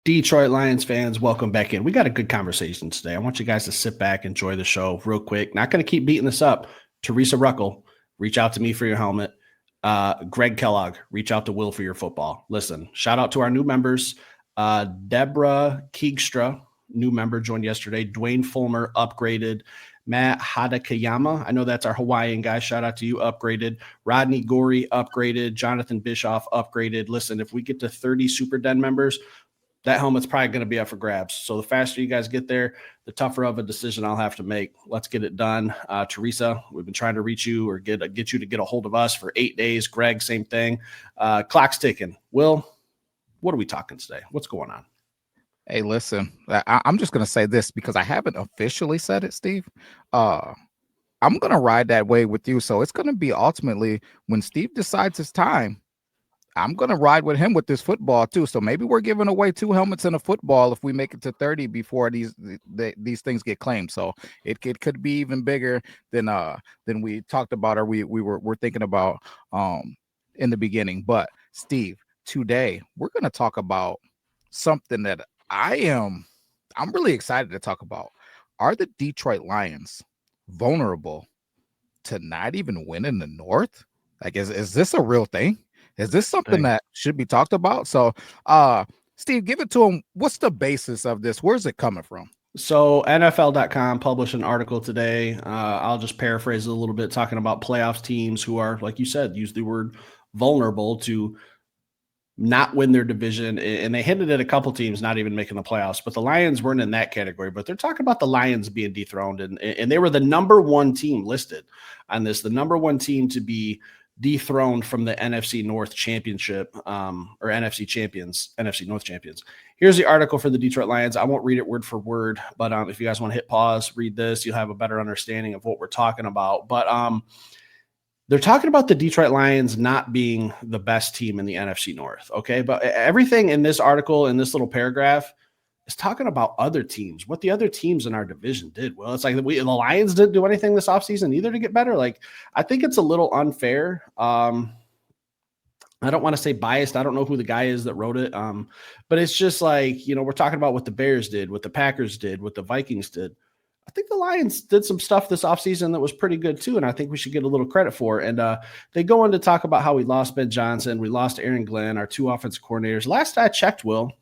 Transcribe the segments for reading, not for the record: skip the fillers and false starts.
Detroit Lions fans, welcome back in. We got a good conversation today. I want you guys to sit back, enjoy the show real quick. Not going to keep beating this up. Teresa Ruckel, reach out to me for your helmet. Greg Kellogg, reach out to Will for your football. Listen, shout out to our new members. Deborah Keegstra, new member, joined yesterday. Dwayne Fulmer, upgraded. Matt Hadakayama, I know that's our Hawaiian guy. Shout out to you, upgraded. Rodney Gorey, upgraded. Jonathan Bischoff, upgraded. Listen, if we get to 30 Super Den members, that helmet's probably going to be up for grabs. So the faster you guys get there, the tougher of a decision I'll have to make. Let's get it done. Teresa, we've been trying to reach you or get you to get a hold of us for 8 days. Greg, same thing. Clock's ticking. Will, what are we talking today? What's going on? Hey, listen, I'm just going to say this because I haven't officially said it, Steve. I'm going to ride that way with you. So it's going to be ultimately when Steve decides it's time, I'm going to ride with him with this football too. So maybe we're giving away 2 helmets and a football if we make it to 30 before these things get claimed. So it could be even bigger than we talked about or we're thinking about in the beginning. But Steve, today we're going to talk about something that I'm really excited to talk about. Are the Detroit Lions vulnerable to not even win in the North? Like, is this a real thing? Is this something that should be talked about? So, Steve, give it to him. What's the basis of this? Where's it coming from? So NFL.com published an article today. I'll just paraphrase it a little bit, talking about playoffs teams who are, like you said, use the word vulnerable to not win their division. And they hinted at a couple teams not even making the playoffs, but the Lions weren't in that category. But they're talking about the Lions being dethroned. And they were the number one team listed on this, the number one team to be dethroned from the NFC North Championship or NFC champions, NFC North champions. Here's the article for the Detroit Lions. I won't read it word for word, but if you guys want to hit pause, read this, you'll have a better understanding of what we're talking about. But they're talking about the Detroit Lions not being the best team in the NFC North. Okay. But everything in this article, in this little paragraph, is talking about other teams, what the other teams in our division did. Well, it's like the Lions didn't do anything this offseason either to get better. Like, I think it's a little unfair. I don't want to say biased. I don't know who the guy is that wrote it. But it's just like, we're talking about what the Bears did, what the Packers did, what the Vikings did. I think the Lions did some stuff this offseason that was pretty good too, and I think we should get a little credit for it. And they go on to talk about how we lost Ben Johnson, we lost Aaron Glenn, our 2 offensive coordinators. Last I checked, Will,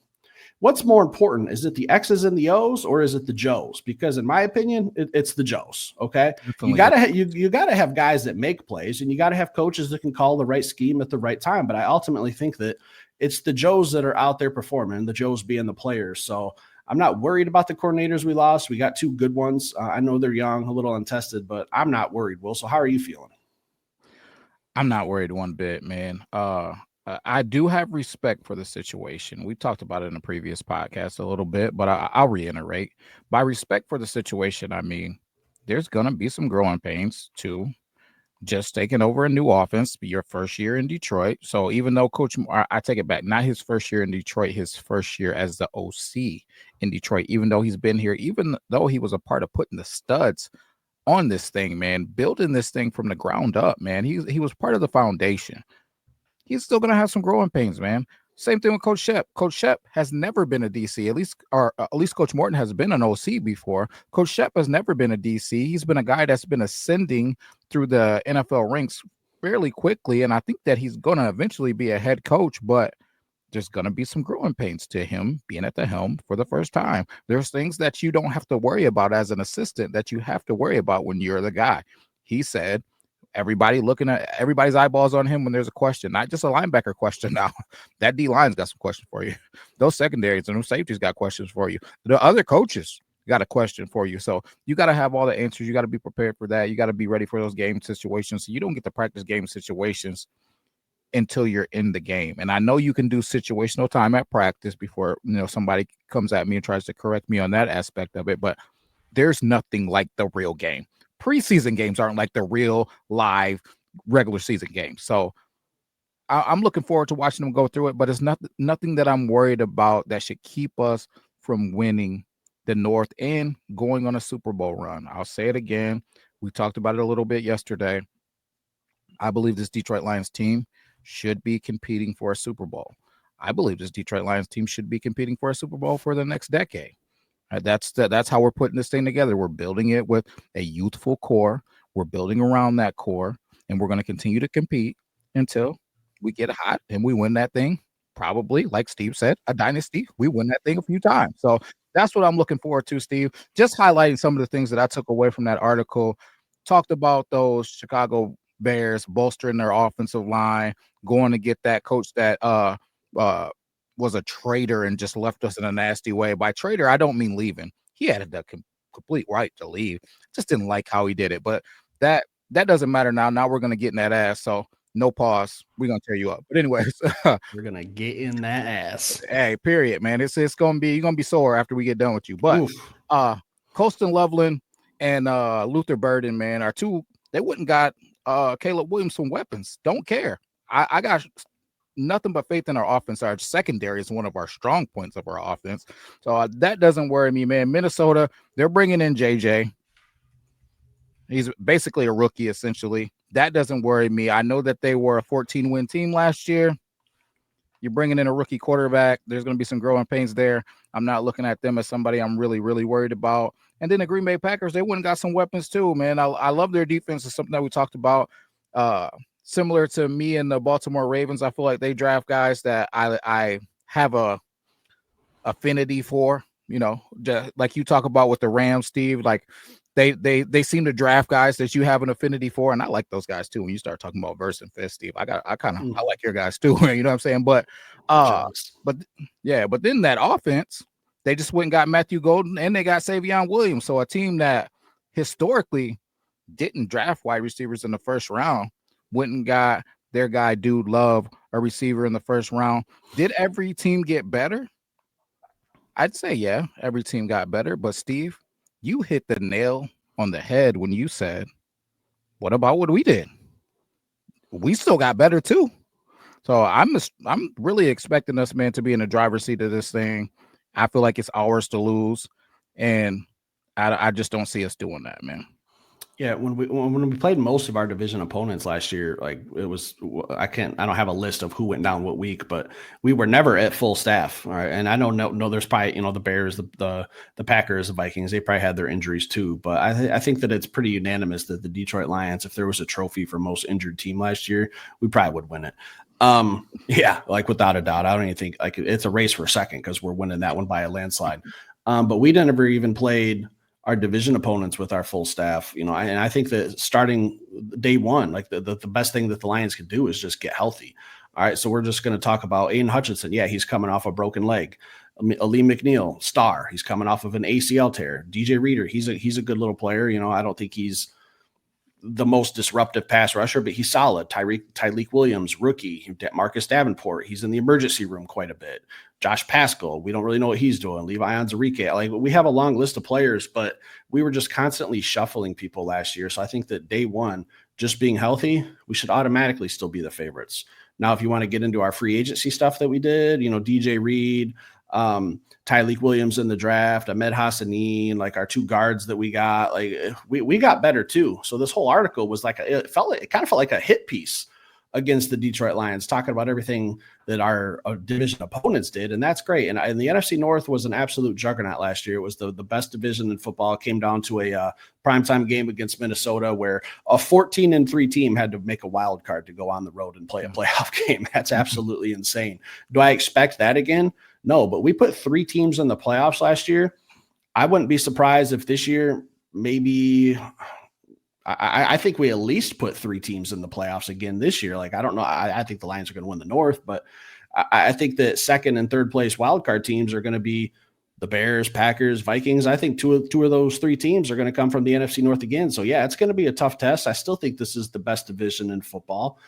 what's more important? Is it the X's and the O's, or is it the Joes? Because in my opinion, it's the Joes. Okay, Definitely. You gotta have guys that make plays, and you gotta have coaches that can call the right scheme at the right time. But I ultimately think that it's the Joes that are out there performing, the Joes being the players. So I'm not worried about the coordinators we lost. We got 2 good ones. I know they're young, a little untested, but I'm not worried, Will. So how are you feeling? I'm not worried one bit, man. I do have respect for the situation. We talked about it in a previous podcast a little bit, but I'll reiterate. By respect for the situation, I mean there's gonna be some growing pains too. Just taking over a new offense, your first year in Detroit. So even though I take it back, not his first year in Detroit, his first year as the OC in Detroit, even though he's been here, even though he was a part of putting the studs on this thing, man, building this thing from the ground up, man. He was part of the foundation. He's still gonna have some growing pains, man. Same thing with Coach Shep. Coach Shep has never been a DC, at least Coach Morton has been an OC before. Coach Shep has never been a DC. He's been a guy that's been ascending through the NFL ranks fairly quickly, and I think that he's gonna eventually be a head coach, but there's going to be some growing pains to him being at the helm for the first time. There's things that you don't have to worry about as an assistant that you have to worry about when you're the guy. He said, everybody's eyeballs on him when there's a question, not just a linebacker question now. That D-line's got some questions for you. Those secondaries and those safeties got questions for you. The other coaches got a question for you. So you got to have all the answers. You got to be prepared for that. You got to be ready for those game situations. So you don't get to practice game situations until you're in the game. And I know you can do situational time at practice before, somebody comes at me and tries to correct me on that aspect of it, but there's nothing like the real game. Preseason games aren't like the real live regular season games. So I'm looking forward to watching them go through it, but it's nothing that I'm worried about that should keep us from winning the North and going on a Super Bowl run. I'll say it again. We talked about it a little bit yesterday. I believe this Detroit Lions team should be competing for a Super Bowl. I believe this Detroit Lions team should be competing for a Super Bowl for the next decade. That's how we're putting this thing together. We're building it with a youthful core. We're building around that core, and we're going to continue to compete until we get hot and we win that thing. Probably, like Steve said, a dynasty. We win that thing a few times. So that's what I'm looking forward to, Steve. Just highlighting some of the things that I took away from that article. Talked about those Chicago Bears bolstering their offensive line, going to get that coach that was a traitor and just left us in a nasty way. By traitor, I don't mean leaving. He had the complete right to leave. Just didn't like how he did it. But that doesn't matter now. Now we're going to get in that ass. So no pause. We're going to tear you up. But anyways, we're going to get in that ass. Hey, period, man. It's going to be, you're going to be sore after we get done with you. But Colston Loveland and Luther Burden, man, are two. They wouldn't got Caleb Williams some weapons. Don't care. I got nothing but faith in our offense. Our secondary is one of our strong points of our offense. So that doesn't worry me, man. Minnesota, they're bringing in JJ. He's basically a rookie, essentially. That doesn't worry me. I know that they were a 14-win team last year. You're bringing in a rookie quarterback. There's going to be some growing pains there. I'm not looking at them as somebody I'm really, really worried about. And then the Green Bay Packers, they went and got some weapons too, man. I love their defense. It's something that we talked about. Similar to me and the Baltimore Ravens, I feel like they draft guys that I have a affinity for, you know, like you talk about with the Rams, Steve, like they seem to draft guys that you have an affinity for. And I like those guys too. When you start talking about Verse and Fist, Steve, I like your guys too. You know what I'm saying? But then that offense, they just went and got Matthew Golden and they got Savion Williams. So a team that historically didn't draft wide receivers in the first round went and got their guy, Dude Love, a receiver in the first round. Did every team get better? I'd say, yeah, every team got better. But Steve, you hit the nail on the head when you said, what about what we did? We still got better too. So I'm really expecting us, man, to be in the driver's seat of this thing. I feel like it's ours to lose. And I just don't see us doing that, man. Yeah, when we played most of our division opponents last year, like it was, I don't have a list of who went down what week, but we were never at full staff. All right, and I don't know. There's probably the Bears, the Packers, the Vikings. They probably had their injuries too. But I think that it's pretty unanimous that the Detroit Lions, if there was a trophy for most injured team last year, we probably would win it. Yeah, like without a doubt. I don't even think like it's a race for a second because we're winning that one by a landslide. But we never even played our division opponents with our full staff, and I think that starting day one, like the best thing that the Lions could do is just get healthy. All right. So we're just going to talk about Aiden Hutchinson. Yeah. He's coming off a broken leg. Aleem McNeil, star. He's coming off of an ACL tear. DJ Reader. He's a good little player. I don't think he's the most disruptive pass rusher, but he's solid. Tyreek Williams, rookie. Marcus Davenport. He's in the emergency room quite a bit. Josh Pascal, we don't really know what he's doing. Levi Onwuzurike, like we have a long list of players, but we were just constantly shuffling people last year. So I think that day one, just being healthy, we should automatically still be the favorites. Now, if you want to get into our free agency stuff that we did, DJ Reed, Tyreek Williams in the draft, Ahmed Hassanin, like our two guards that we got, like we got better too. So this whole article was like it kind of felt like a hit piece against the Detroit Lions, talking about everything that our division opponents did. And that's great. And the NFC North was an absolute juggernaut last year. It was the best division in football. It came down to a primetime game against Minnesota where a 14-3 team had to make a wild card to go on the road and play a playoff game. That's absolutely insane. Do I expect that again? No, but we put 3 teams in the playoffs last year. I wouldn't be surprised if this year maybe I think we at least put 3 teams in the playoffs again this year. Like, I don't know. I think the Lions are going to win the North, but I think that second and third place wildcard teams are going to be the Bears, Packers, Vikings. I think two of those 3 teams are going to come from the NFC North again. So, yeah, it's going to be a tough test. I still think this is the best division in football.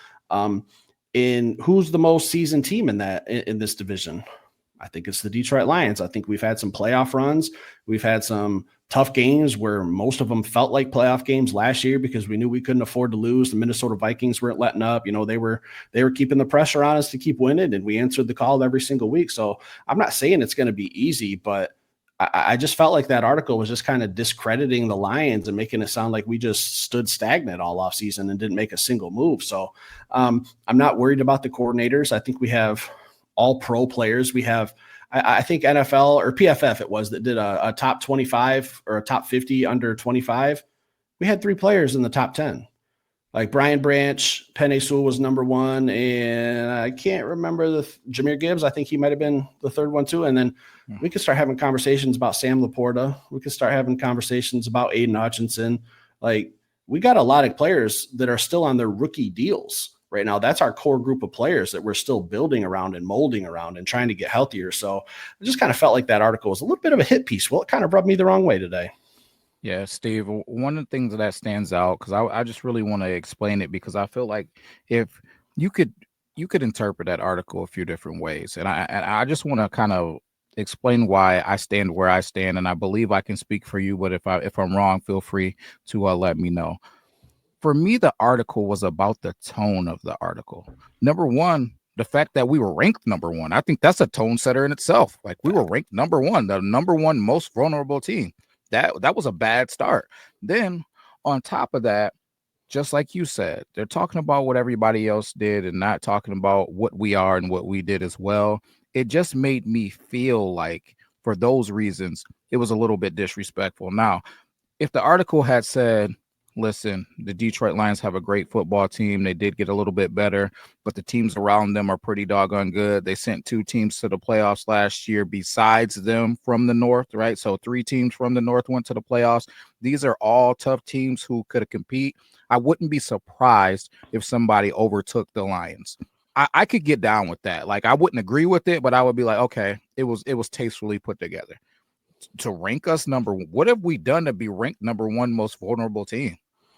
In who's the most seasoned team in this division? I think it's the Detroit Lions. I think we've had some playoff runs. We've had some tough games where most of them felt like playoff games last year because we knew we couldn't afford to lose. The Minnesota Vikings weren't letting up. They were keeping the pressure on us to keep winning, and we answered the call every single week. So I'm not saying it's going to be easy, but I just felt like that article was just kind of discrediting the Lions and making it sound like we just stood stagnant all offseason and didn't make a single move. So I'm not worried about the coordinators. I think we have all pro players. We have, I think NFL or PFF it was that did a top 25 or a top 50 under 25. We had 3 players in the top 10. Like Brian Branch, Penei Sewell was number 1, and I can't remember Jahmyr Gibbs. I think he might have been the third one too. And then we could start having conversations about Sam Laporta. We could start having conversations about Aiden Hutchinson. Like, we got a lot of players that are still on their rookie deals right now. That's our core group of players that we're still building around and molding around and trying to get healthier. So I just kind of felt like that article was a little bit of a hit piece. Well, it kind of rubbed me the wrong way today. Yeah, Steve, one of the things that stands out, because I just really want to explain it, because I feel like if you could interpret that article a few different ways. And I just want to kind of explain why I stand where I stand. And I believe I can speak for you, but if I'm wrong, feel free to let me know. For me, the article was about the tone of the article. Number one, the fact that we were ranked number 1. I think that's a tone setter in itself. Like, we were ranked number 1, the number 1 most vulnerable team. That was a bad start. Then on top of that, just like you said, they're talking about what everybody else did and not talking about what we are and what we did as well. It just made me feel like, for those reasons, it was a little bit disrespectful. Now, if the article had said, listen, the Detroit Lions have a great football team. They did get a little bit better, but the teams around them are pretty doggone good. They sent 2 teams to the playoffs last year besides them from the North, right? So 3 teams from the North went to the playoffs. These are all tough teams who could compete. I wouldn't be surprised if somebody overtook the Lions. I could get down with that. Like, I wouldn't agree with it, but I would be like, okay, it was tastefully put together. To rank us number 1, what have we done to be ranked number 1 most vulnerable team?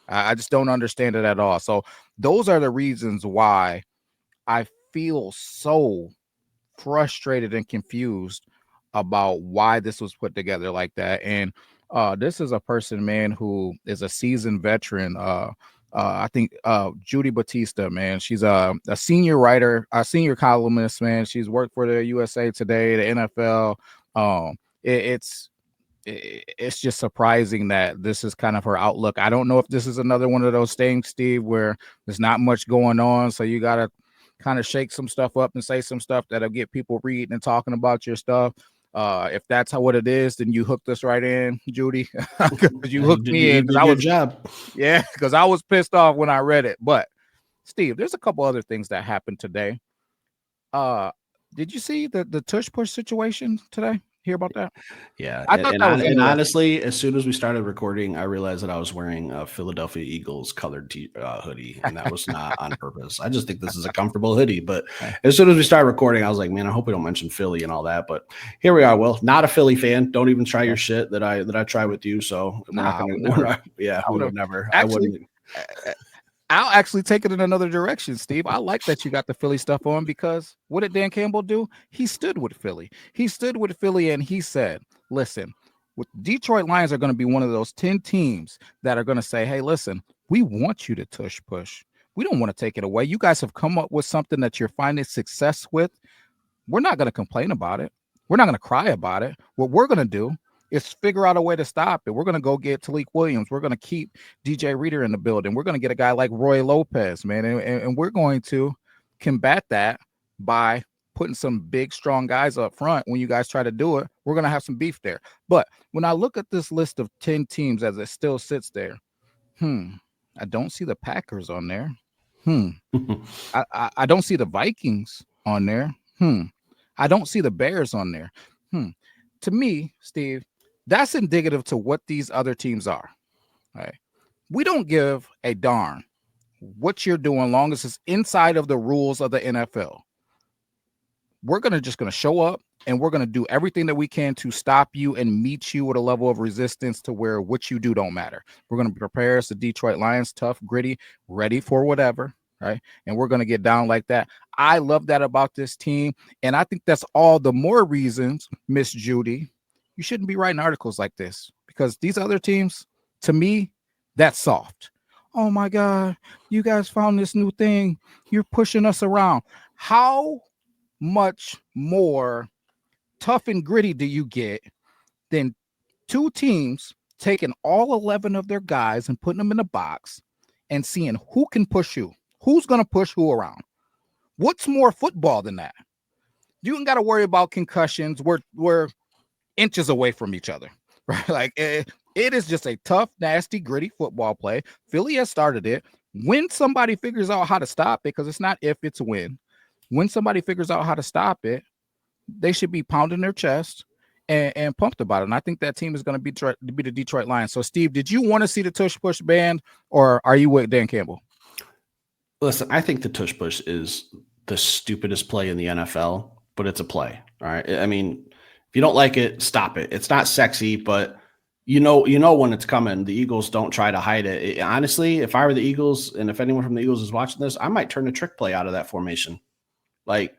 I just don't understand it at all. So those are the reasons why I feel so frustrated and confused about why this was put together like that. And this is a person, man, who is a seasoned veteran. I think Judy Batista, man, she's a senior writer, a senior columnist, man. She's worked for the USA Today, the NFL. It's just surprising that this is kind of her outlook. I don't know if this is another one of those things, Steve, where there's not much going on, so you got to kind of shake some stuff up and say some stuff that'll get people reading and talking about your stuff. If that's what it is, then you hooked us right in, Judy. You hooked me in. I was job. Yeah, because I was pissed off when I read it. But Steve, there's a couple other things that happened today. Did you see the tush push situation today? Hear about that? Yeah. And honestly, as soon as we started recording, I realized that I was wearing a Philadelphia Eagles colored hoodie, and that was not on purpose. I just think this is a comfortable hoodie. But as soon as we started recording, I was like, man, I hope we don't mention Philly and all that. But here we are. Will, not a Philly fan. Don't even try your shit that I try with you. So we're not going to. Yeah, we would never. Actually, I wouldn't. I'll actually take it in another direction, Steve. I like that you got the Philly stuff on, because what did Dan Campbell do? He stood with Philly. He stood with Philly and he said, listen, Detroit Lions are going to be one of those 10 teams that are going to say, hey, listen, we want you to tush push. We don't want to take it away. You guys have come up with something that you're finding success with. We're not going to complain about it. We're not going to cry about it. What we're going to do is figure out a way to stop it. We're going to go get Talik Williams. We're going to keep DJ Reader in the building. We're going to get a guy like Roy Lopez, man. And we're going to combat that by putting some big, strong guys up front. When you guys try to do it, we're going to have some beef there. But when I look at this list of 10 teams as it still sits there, I don't see the Packers on there. I don't see the Vikings on there. I don't see the Bears on there. To me, Steve, that's indicative to what these other teams are. Right? We don't give a darn what you're doing, long as it's inside of the rules of the NFL. We're just going to show up, and we're going to do everything that we can to stop you and meet you with a level of resistance to where what you do don't matter. We're going to prepare as the Detroit Lions, tough, gritty, ready for whatever. Right. And we're going to get down like that. I love that about this team. And I think that's all the more reasons, Miss Judy, you shouldn't be writing articles like this, because these other teams, to me, that's soft. Oh my God, you guys found this new thing. You're pushing us around. How much more tough and gritty do you get than 2 teams taking all 11 of their guys and putting them in a box and seeing who can push who? Who's going to push who around? What's more football than that? You ain't got to worry about concussions. We're inches away from each other, right? Like it is just a tough, nasty, gritty football play. Philly has started it. When somebody figures out how to stop it, because it's not if, it's when. When somebody figures out how to stop it, they should be pounding their chest and pumped about it. And I think that team is going to be the Detroit Lions. So, Steve, did you want to see the tush push banned, or are you with Dan Campbell? Listen, I think the tush push is the stupidest play in the NFL, but it's a play. All right. I mean, if you don't like it, stop it. It's not sexy, but you know when it's coming. The Eagles don't try to hide it. Honestly, if I were the Eagles, and if anyone from the Eagles is watching this, I might turn a trick play out of that formation. Like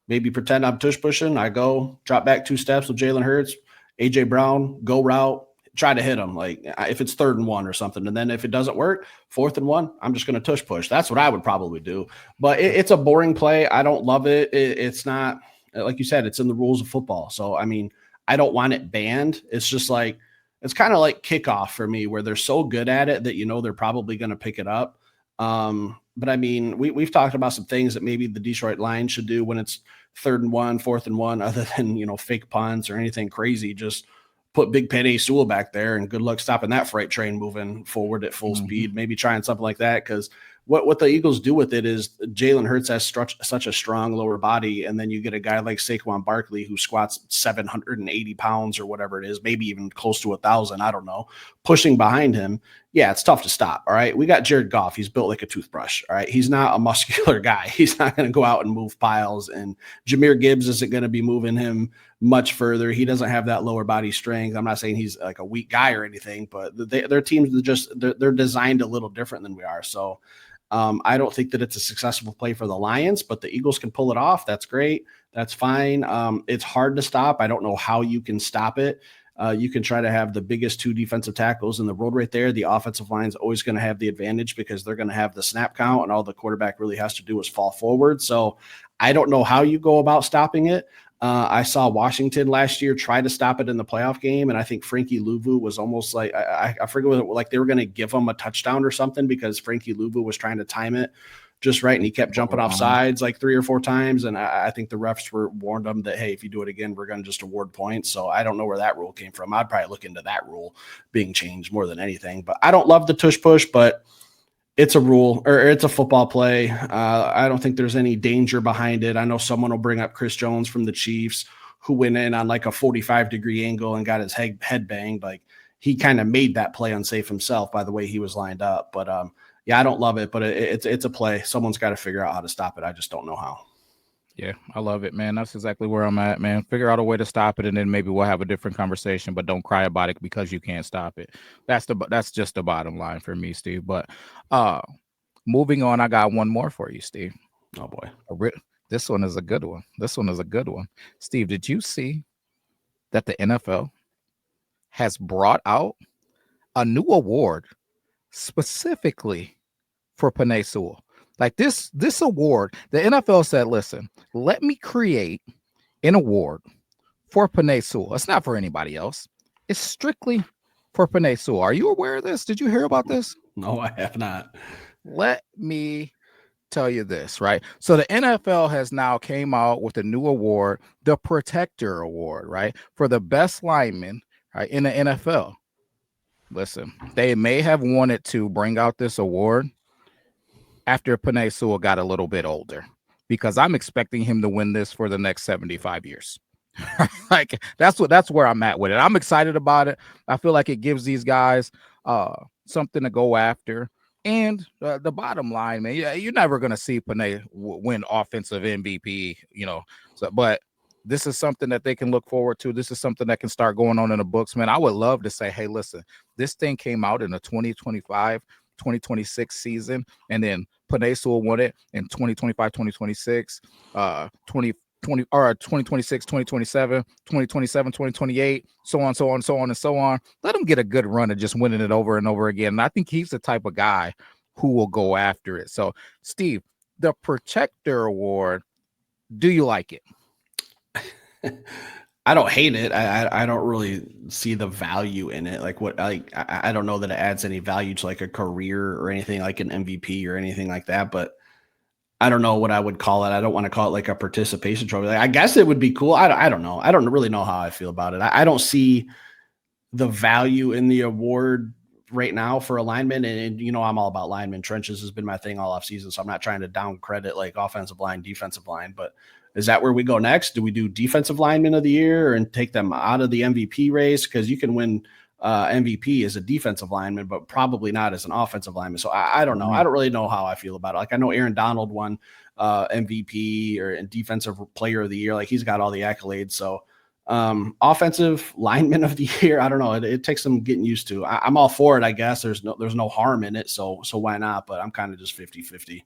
maybe pretend I'm tush pushing. I go drop back 2 steps with Jalen Hurts, AJ Brown, go route, try to hit him. Like if it's 3rd and 1 or something. And then if it doesn't work, 4th and 1, I'm just going to tush push. That's what I would probably do. But it's a boring play. I don't love it. It's not, like you said, it's in the rules of football. So, I mean, I don't want it banned. It's just like, it's kind of like kickoff for me, where they're so good at it that they're probably going to pick it up. But I mean, we've talked about some things that maybe the Detroit Lions should do when it's 3rd and 1, 4th and 1, other than fake punts or anything crazy. Just put Big Penny Sewell back there, and good luck stopping that freight train moving forward at full speed. Maybe trying something like that, because what the Eagles do with it is Jalen Hurts has such a strong lower body, and then you get a guy like Saquon Barkley who squats 780 pounds or whatever it is, maybe even close to 1,000, I don't know, pushing behind him. Yeah, it's tough to stop. All right, we got Jared Goff. He's built like a toothbrush. All right, he's not a muscular guy. He's not going to go out and move piles, and Jahmyr Gibbs isn't going to be moving him much further. He doesn't have that lower body strength. I'm not saying he's like a weak guy or anything, but their teams they're designed a little different than we are. So I don't think that it's a successful play for the Lions, but the Eagles can pull it off. That's great. That's fine. It's hard to stop. I don't know how you can stop it. You can try to have the biggest 2 defensive tackles in the world right there. The offensive line is always going to have the advantage because they're going to have the snap count, and all the quarterback really has to do is fall forward. So I don't know how you go about stopping it. I saw Washington last year try to stop it in the playoff game, and I think Frankie Louvu was almost like, I forget what, like they were going to give him a touchdown or something because Frankie Louvu was trying to time it just right, and he kept jumping off sides like 3 or 4 times, and I think the refs warned him that, hey, if you do it again, we're going to just award points. So I don't know where that rule came from. I'd probably look into that rule being changed more than anything. But I don't love the tush push, but it's a rule, or it's a football play. I don't think there's any danger behind it. I know someone will bring up Chris Jones from the Chiefs, who went in on like a 45-degree angle and got his head banged. Like he kind of made that play unsafe himself by the way he was lined up. But yeah, I don't love it, but it's a play. Someone's got to figure out how to stop it. I just don't know how. Yeah, I love it, man. That's exactly where I'm at, man. Figure out a way to stop it, and then maybe we'll have a different conversation, but don't cry about it because you can't stop it. That's just the bottom line for me, Steve. But moving on, I got one more for you, Steve. Oh boy. This one is a good one. Steve, did you see that the NFL has brought out a new award specifically for Penei Sewell? Like this award, the NFL said, listen, let me create an award for Penei Sewell. It's not for anybody else. It's strictly for Penei Sewell. Are you aware of this? Did you hear about this? No, I have not. Let me tell you this, right? So the NFL has now came out with a new award, the Protector Award, right? For the best lineman, right, in the NFL. Listen, they may have wanted to bring out this award after Penei Sewell got a little bit older, because I'm expecting him to win this for the next 75 years. Like that's where I'm at with it. I'm excited about it. I feel like it gives these guys something to go after. And the bottom line, man, you're never going to see Penei win offensive MVP, but this is something that they can look forward to. This is something that can start going on in the books, man. I would love to say, hey, listen, this thing came out in the 2025-2026 season, and then Penei Sewell won it in 2025-2026, 2026, 2027, 2028, so on, so on, so on, and so on. Let him get a good run at just winning it over and over again. And I think he's the type of guy who will go after it. So, Steve, the Protector Award, do you like it? I don't hate it. I don't really see the value in it. I don't know that it adds any value to like a career or anything like an MVP or anything like that. But I don't know what I would call it. I don't want to call it like a participation trophy. Like, I guess it would be cool. I don't know. I don't really know how I feel about it. I don't see the value in the award right now for a lineman. And I'm all about lineman. Trenches has been my thing all off season. So I'm not trying to down credit like offensive line, defensive line, but is that where we go next? Do we do defensive lineman of the year and take them out of the MVP race? Cause you can win MVP as a defensive lineman, but probably not as an offensive lineman. So I don't know. I don't really know how I feel about it. Like I know Aaron Donald won MVP or defensive player of the year. Like he's got all the accolades. So offensive lineman of the year, I don't know. It takes some getting used to. I'm all for it, I guess. There's no harm in it. So why not? But I'm kind of just 50-50.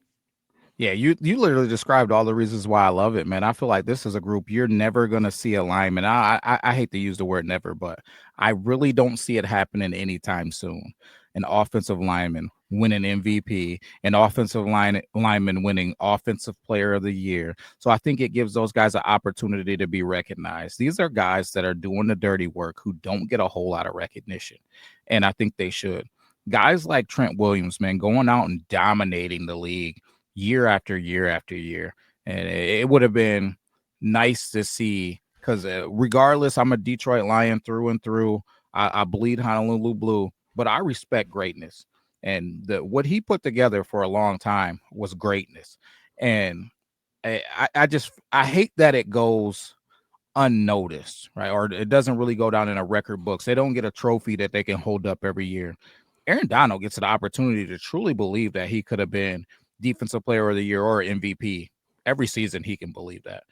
Yeah, you literally described all the reasons why I love it, man. I feel like this is a group you're never gonna see a lineman. I hate to use the word never, but I really don't see it happening anytime soon. An offensive lineman winning MVP, an offensive lineman winning offensive player of the year. So I think it gives those guys an opportunity to be recognized. These are guys that are doing the dirty work who don't get a whole lot of recognition. And I think they should. Guys like Trent Williams, man, going out and dominating the league year after year after year. And it would have been nice to see because regardless, I'm a Detroit Lion through and through. I bleed Honolulu blue, but I respect greatness. And what he put together for a long time was greatness. And I hate that it goes unnoticed, right? Or it doesn't really go down in a record books. They don't get a trophy that they can hold up every year. Aaron Donald gets the opportunity to truly believe that he could have been defensive player of the year or MVP every season. He can believe that.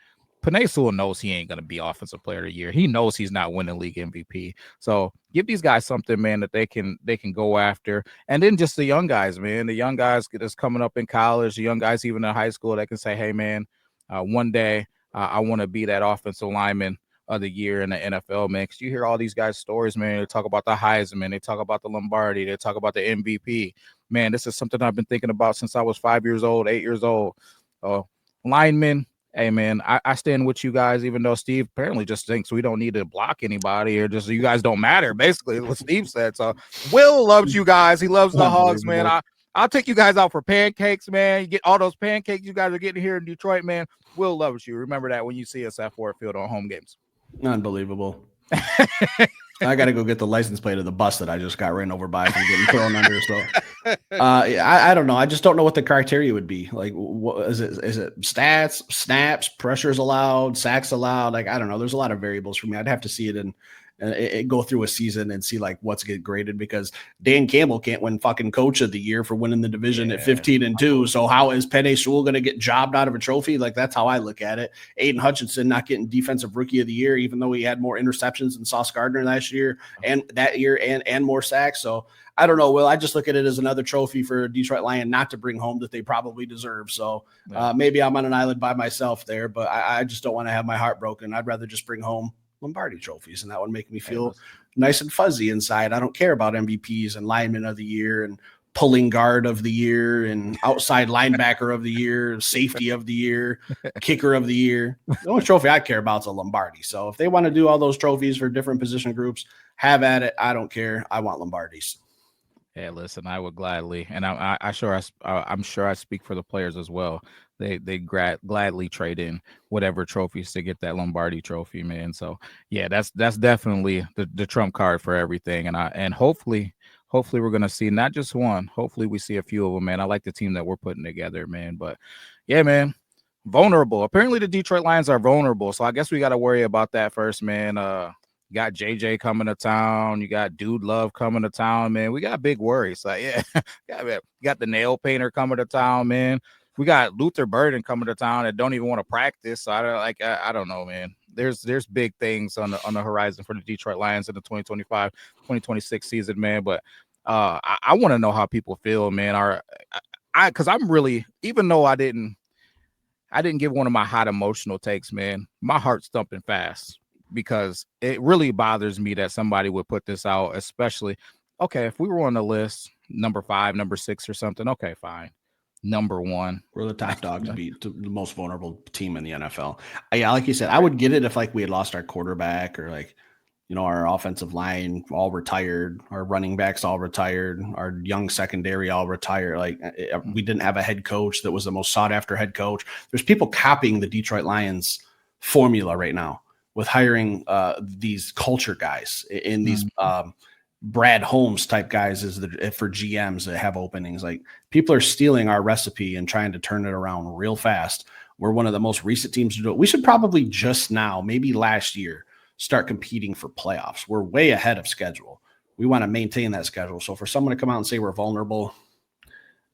Penei Sewell knows he ain't going to be offensive player of the year. He knows he's not winning league MVP. So give these guys something, man, that they can go after. And then just the young guys, man, the young guys that's coming up in college, the young guys even in high school that can say, hey, man, one day I want to be that offensive lineman of the year in the NFL, man. Because you hear all these guys' stories, man. They talk about the Heisman, they talk about the Lombardi, they talk about the MVP. Man, this is something I've been thinking about since I was 5 years old, 8 years old. Linemen, hey, man, I stand with you guys, even though Steve apparently just thinks we don't need to block anybody or just you guys don't matter, basically, is what Steve said. So Will loves you guys. He loves the Hogs, man. I'll take you guys out for pancakes, man. You get all those pancakes you guys are getting here in Detroit, man. Will loves you. Remember that when you see us at Ford Field on home games. Unbelievable. I got to go get the license plate of the bus that I just got ran over by from getting thrown under. So I don't know. I just don't know what the criteria would be. Like, what is it? Is it stats, snaps, pressures allowed, sacks allowed? Like, I don't know. There's a lot of variables for me. I'd have to see it in go through a season and see like what's get graded, because Dan Campbell can't win fucking coach of the year for winning the division at 15-2. So how is Penei Sewell going to get jobbed out of a trophy? Like, that's how I look at it. Aiden Hutchinson not getting defensive rookie of the year, even though he had more interceptions than Sauce Gardner last year and that year and more sacks. So I don't know, Will. I just look at it as another trophy for Detroit Lion not to bring home that they probably deserve. So maybe I'm on an island by myself there, but I just don't want to have my heart broken. I'd rather just bring home Lombardi trophies, and that would make me feel nice and fuzzy inside. I don't care about MVPs and lineman of the year and pulling guard of the year and outside linebacker of the year, safety of the year, kicker of the year. The only trophy I care about is a Lombardi. So if they want to do all those trophies for different position groups, have at it. I don't care. I want Lombardis. Yeah, listen, I would gladly, and I'm sure I speak for the players as well. They gladly trade in whatever trophies to get that Lombardi trophy, man. So yeah, that's definitely the trump card for everything. And hopefully we're gonna see not just one. Hopefully we see a few of them, man. I like the team that we're putting together, man. But yeah, man, vulnerable. Apparently the Detroit Lions are vulnerable, so I guess we got to worry about that first, man. You got JJ coming to town. You got Dude Love coming to town, man. We got big worries. Like, yeah, you got the nail painter coming to town, man. We got Luther Burden coming to town that don't even want to practice. So I don't know, man. There's big things on the horizon for the Detroit Lions in the 2025-2026 season, man. But I want to know how people feel, man. Because I'm really, even though I didn't give one of my hot emotional takes, man, my heart's thumping fast. Because it really bothers me that somebody would put this out, especially, okay, if we were on the list, number 5, number 6 or something, okay, fine. Number 1. We're the top dog to beat the most vulnerable team in the NFL. Yeah, like you said, I would get it if like we had lost our quarterback or like, our offensive line all retired, our running backs all retired, our young secondary all retired. Like we didn't have a head coach that was the most sought after head coach. There's people copying the Detroit Lions formula right now with hiring these culture guys in these Brad Holmes type guys for GMs that have openings. Like people are stealing our recipe and trying to turn it around real fast. We're one of the most recent teams to do it. We should probably just now, maybe last year, start competing for playoffs. We're way ahead of schedule. We want to maintain that schedule. So for someone to come out and say we're vulnerable,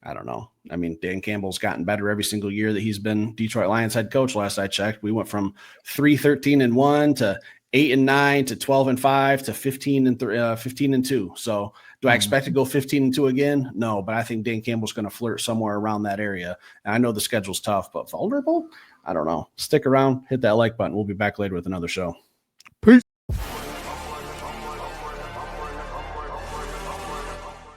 I don't know. I mean, Dan Campbell's gotten better every single year that he's been Detroit Lions head coach. Last I checked, we went from 3-13-1 to 8-9 to 12-5 to 15-2. So do I expect to go 15-2 again? No, but I think Dan Campbell's going to flirt somewhere around that area. And I know the schedule's tough, but vulnerable? I don't know. Stick around, hit that like button. We'll be back later with another show.